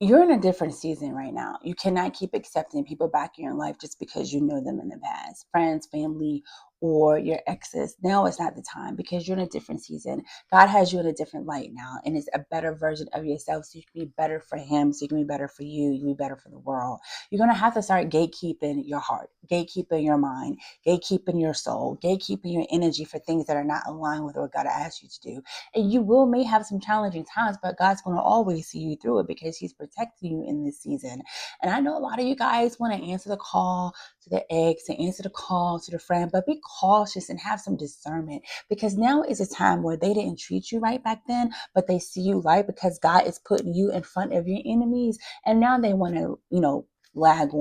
you're in a different season right now. You cannot keep accepting people back in your life just because you know them in the past, friends, family, or your exes. Now is not the time because you're in a different season. God has you in a different light now, and it's a better version of yourself so you can be better for Him, so you can be better for you, you can be better for the world. You're going to have to start gatekeeping your heart, gatekeeping your mind, gatekeeping your soul, gatekeeping your energy for things that are not aligned with what God asked you to do. And you may have some challenging times, but God's going to always see you through it because He's protecting you in this season. And I know a lot of you guys want to answer the call to the ex and answer the call to the friend, but be cautious and have some discernment because now is a time where they didn't treat you right back then, but they see you right because God is putting you in front of your enemies. And now they want to, latch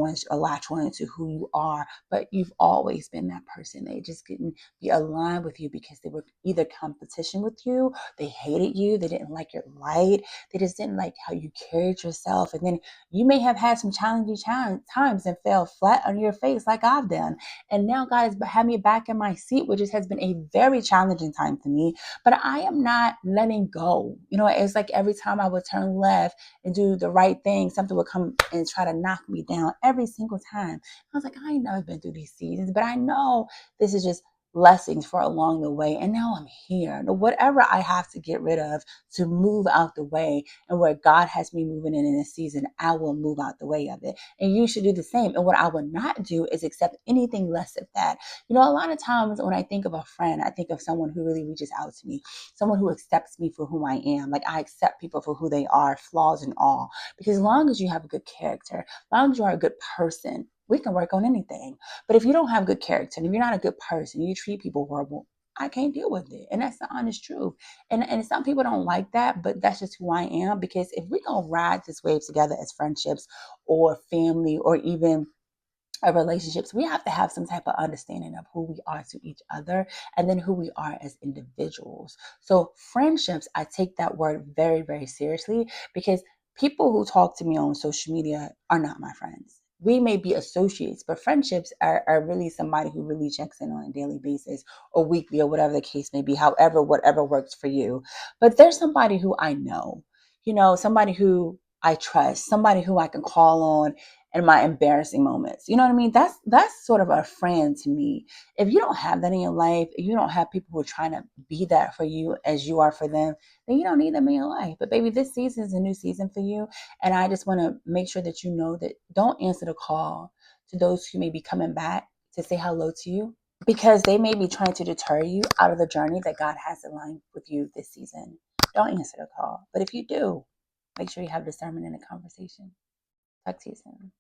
on to who you are, but you've always been that person. They just couldn't be aligned with you because they were either competition with you, they hated you, they didn't like your light, they just didn't like how you carried yourself. And then you may have had some challenging times and fell flat on your face like I've done. And now God has had me back in my seat, which has been a very challenging time for me, but I am not letting go. It's like every time I would turn left and do the right thing, something would come and try to knock me down every single time. I was like, I ain't never been through these seasons, but I know this is just blessings for along the way. And now I'm here. Whatever I have to get rid of to move out the way, and where God has me moving in this season, I will move out the way of it. And you should do the same. And what I will not do is accept anything less of that. A lot of times when I think of a friend, I think of someone who really reaches out to me, someone who accepts me for who I am. Like I accept people for who they are, flaws and all. Because as long as you have a good character, as long as you are a good person, we can work on anything. But if you don't have good character, and if you're not a good person, you treat people horrible, I can't deal with it. And that's the honest truth. And some people don't like that, but that's just who I am. Because if we're going to ride this wave together as friendships or family or even relationships, we have to have some type of understanding of who we are to each other and then who we are as individuals. So friendships, I take that word very, very seriously because people who talk to me on social media are not my friends. We may be associates, but friendships are really somebody who really checks in on a daily basis or weekly or whatever the case may be, however, whatever works for you. But there's somebody who I know, somebody who I trust, somebody who I can call on in my embarrassing moments. You know what I mean? That's sort of a friend to me. If you don't have that in your life, if you don't have people who are trying to be that for you as you are for them, then you don't need them in your life. But baby, this season is a new season for you. And I just want to make sure that you know that don't answer the call to those who may be coming back to say hello to you because they may be trying to deter you out of the journey that God has aligned with you this season. Don't answer the call. But if you do, make sure you have discernment in the conversation. Talk to you soon.